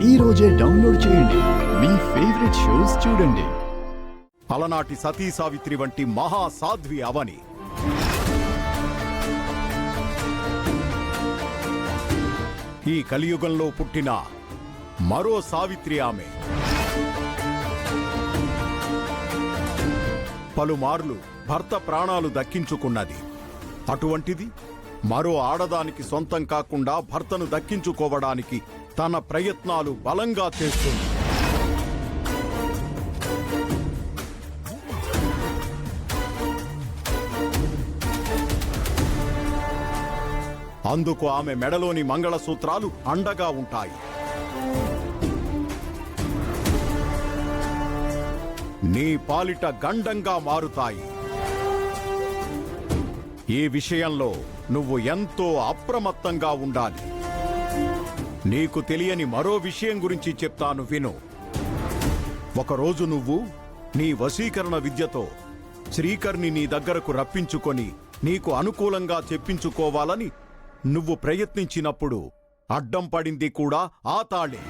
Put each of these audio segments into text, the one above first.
ఈ రోజే డౌన్లోడ్ చేయండి. మీ ఫేవరెట్ షోస్ చూడండి. అలనాటి సతీ సావిత్రి వంటి మహాసాధ్వి అవని ఈ కలియుగంలో పుట్టిన మరో సావిత్రి ఆమె. పలుమార్లు భర్త ప్రాణాలు దక్కించుకున్నది. అటువంటిది మరో ఆడదానికి సొంతం కాకుండా భర్తను దక్కించుకోవడానికి తన ప్రయత్నాలు బలంగా చేస్తుంది. అందుకు ఆమె మెడలోని మంగళసూత్రాలు అండగా ఉంటాయి. నీ పాలిట గండంగా మారుతాయి. ఈ విషయంలో నువ్వు ఎంతో అప్రమత్తంగా ఉండాలి. నీకు తెలియని మరో విషయం గురించి చెప్తాను, విను. ఒకరోజు నువ్వు నీ వశీకరణ విద్యతో శ్రీకర్ని నీ దగ్గరకు రప్పించుకొని నీకు అనుకూలంగా చెప్పించుకోవాలని నువ్వు ప్రయత్నించినప్పుడు అడ్డం పడింది కూడా ఆ తాళే.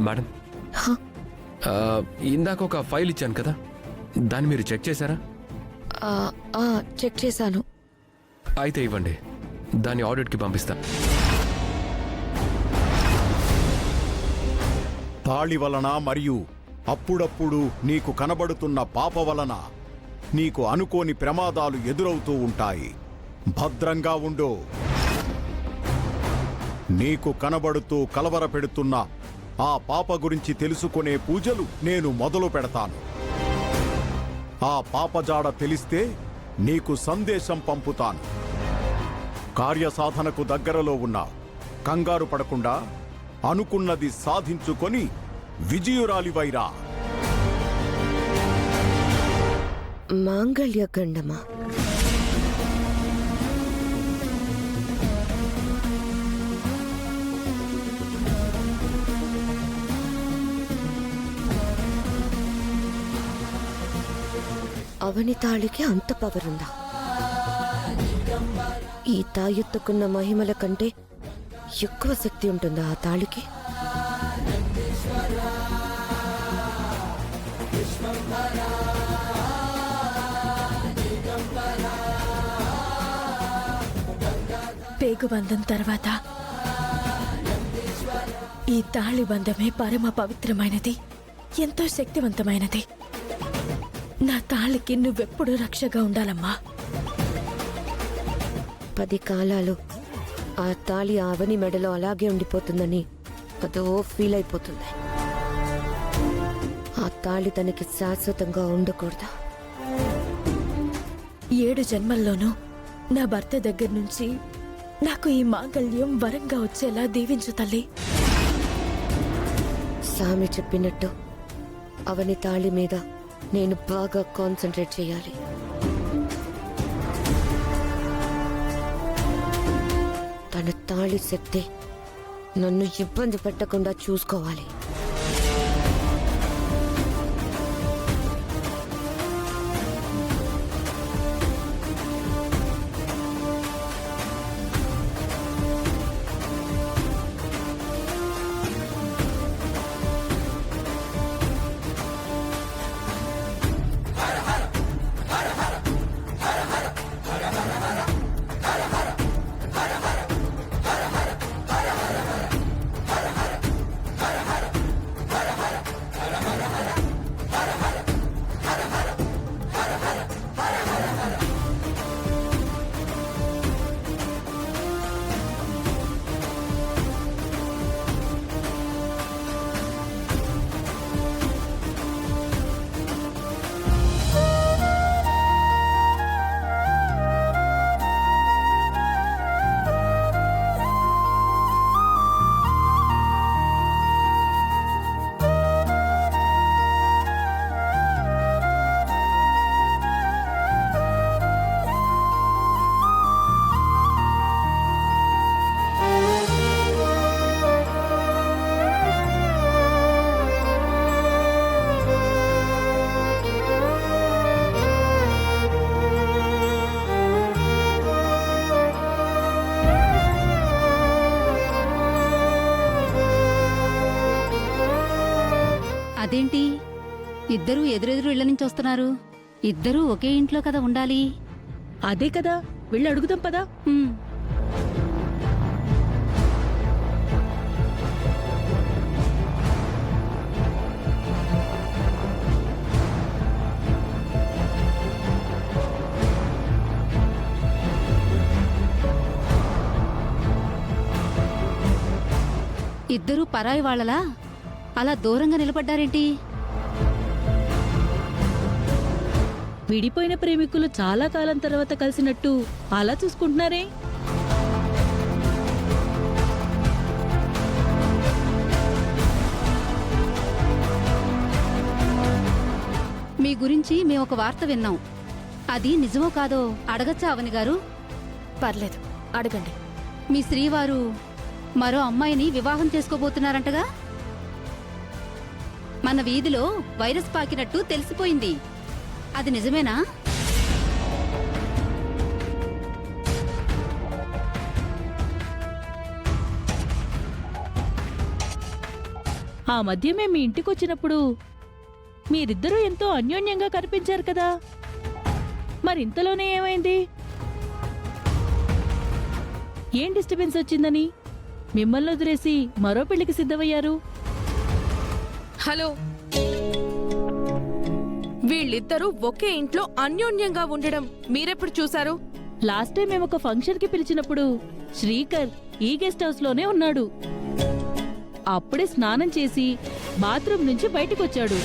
మేడం, ఇందాక ఒక ఫైల్ ఇచ్చాను కదా, దాన్ని మీరు చెక్ చేశారా? చెక్ చేశాను. అయితే ఇవ్వండి, దాన్ని ఆడిట్కి పంపిస్తా. తాళి వలన మరియు అప్పుడప్పుడు నీకు కనబడుతున్న పాప వలన నీకు అనుకోని ప్రమాదాలు ఎదురవుతూ ఉంటాయి. భద్రంగా ఉండు. నీకు కనబడుతూ కలవరపెడుతున్న ఆ పాప గురించి తెలుసుకునే పూజలు నేను మొదలు పెడతాను. ఆ పాపజాడ తెలిస్తే నీకు సందేశం పంపుతాను. కార్యసాధనకు దగ్గరలో ఉన్నా కంగారు పడకుండా అనుకున్నది సాధించుకొని విజయురాలివైరా. మాంగళ్య గండమా? అవని తాళికి అంత పవర్ ఉందా? ఈ తాయెత్తుకున్న మహిమల కంటే ఎక్కువ శక్తి ఉంటుందా ఆ తాళికి? పేగుబంధం తర్వాత ఈ తాళి బంధమే పరమ పవిత్రమైనది, ఎంతో శక్తివంతమైనది. నా తాళికి నువ్వెప్పుడు రక్షగా ఉండాలమ్మా. 10 కాలాలు ఆ తాళి అవని మెడలో అలాగే ఉండిపోతుందని అదో ఫీల్ అయిపోతుంది. ఆ తాళి తనకి శాశ్వతంగా ఉండకూడదా? 7 జన్మల్లోనూ నా భర్త దగ్గర నుంచి నాకు ఈ మాంగళ్యం వరంగా వచ్చేలా దీవించు తల్లి. సామి చెప్పినట్టు అవని తాళి మీద నేను బాగా కాన్సంట్రేట్ చేయాలి. తన తాళి శక్తి నన్ను ఇబ్బంది పెట్టకుండా చూసుకోవాలి. అదేంటి ఇద్దరూ ఎదురెదురు ఇళ్ల నుంచి వస్తున్నారు? ఇద్దరూ ఒకే ఇంట్లో కదా ఉండాలి. అదే కదా, వెళ్ళి అడుగుదాం పదా. హ్మ్. ఇద్దరూ పరాయి వాళ్ళలా అలా దూరంగా నిలబడ్డారేంటి? విడిపోయిన ప్రేమికులు చాలా కాలం తర్వాత కలిసినట్టు అలా చూసుకుంటున్నారే. మీ గురించి మేము ఒక వార్త విన్నాం. అది నిజమో కాదో అడగచ్చా అవని గారు? పర్లేదు, అడగండి. మీ శ్రీవారు మరో అమ్మాయిని వివాహం చేసుకోబోతున్నారంటగా? మన వీధిలో వైరస్ పాకినట్టు తెలిసిపోయింది. అది నిజమేనా? ఆ మధ్య మేము మీ ఇంటికొచ్చినప్పుడు మీరిద్దరూ ఎంతో అన్యోన్యంగా కనిపించారు కదా, మరి ఇంతలోనే ఏమైంది? ఏం డిస్టర్బెన్స్ వచ్చిందని మిమ్మల్ని వదిలేసి మరో పెళ్లికి సిద్ధమయ్యారు? హలో, వీళ్ళిద్దరూ ఒకే ఇంట్లో అన్యోన్యంగా ఉండడం మీరెప్పుడు చూశారు? లాస్ట్ టైం మేము ఒక ఫంక్షన్ కి పిలిచినప్పుడు శ్రీకర్ ఈ గెస్ట్ హౌస్ లోనే ఉన్నాడు. అప్పుడే స్నానం చేసి బాత్రూమ్ నుంచి బయటకొచ్చాడు.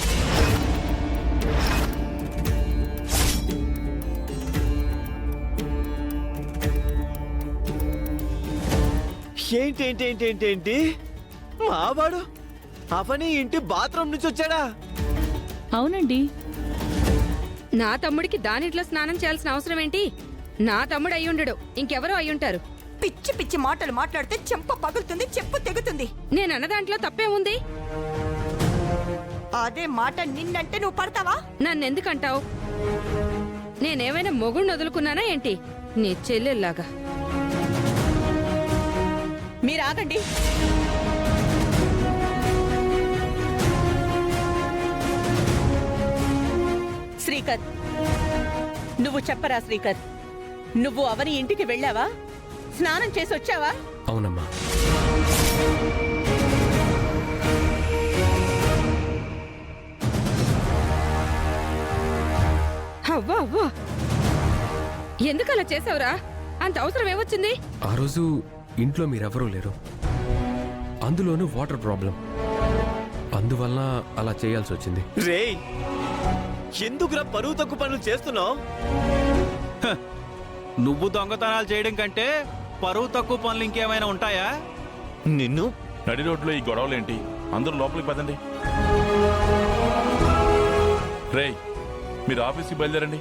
ఏంటి మావాడు అవని ఇంటి బాత్రూమ్ నుంచి వచ్చాడా? అవునండి. నా తమ్ముడికి దానిట్లో స్నానం చేయాల్సిన అవసరం ఏంటి? నా తమ్ముడు అయ్యుండడు, ఇంకెవరో అయ్యుంటారు. పిచ్చి పిచ్చి మాటలు మాట్లాడితే చెంప పగులుతుంది, చెప్పు తెగుతుంది. నేనన్న దాంట్లో తప్పే ఉంది. అదే మాట నిన్నంటే నువ్వు పడతావా? నన్నెందుకంటావు? నేనేమైనా మొగుణ్ణి వదులుకున్నానా ఏంటి? నీ చెల్లెల్లాగా. మీరు ఆగండి. శ్రీకర్, నువ్వు చెప్పరా శ్రీకర్, నువ్వు అవని ఇంటికి వెళ్ళావా? స్నానం చేసి వచ్చావా? అవునమ్మా. అవ్వా అవ్వా, ఎందుకు అలా చేసావురా? అంత అవసరం ఏమొచ్చింది? ఆ రోజు ఇంట్లో మీరెవరూ లేరు, అందులోనూ వాటర్ ప్రాబ్లం, అందువల్ల అలా చేయాల్సి వచ్చింది. రేయ్, ఎందుకురా పరువు తక్కువ పనులు చేస్తున్నావు? నువ్వు దొంగతనాలు చేయడం కంటే పరువు తక్కువ పనులు ఇంకేమైనా ఉంటాయా? నిన్ను నడి రోడ్లో ఈ గొడవలేంటి? అందరూ లోపలికి పదండి. రేయ్, మీరు ఆఫీస్కి బయలుదేరండి.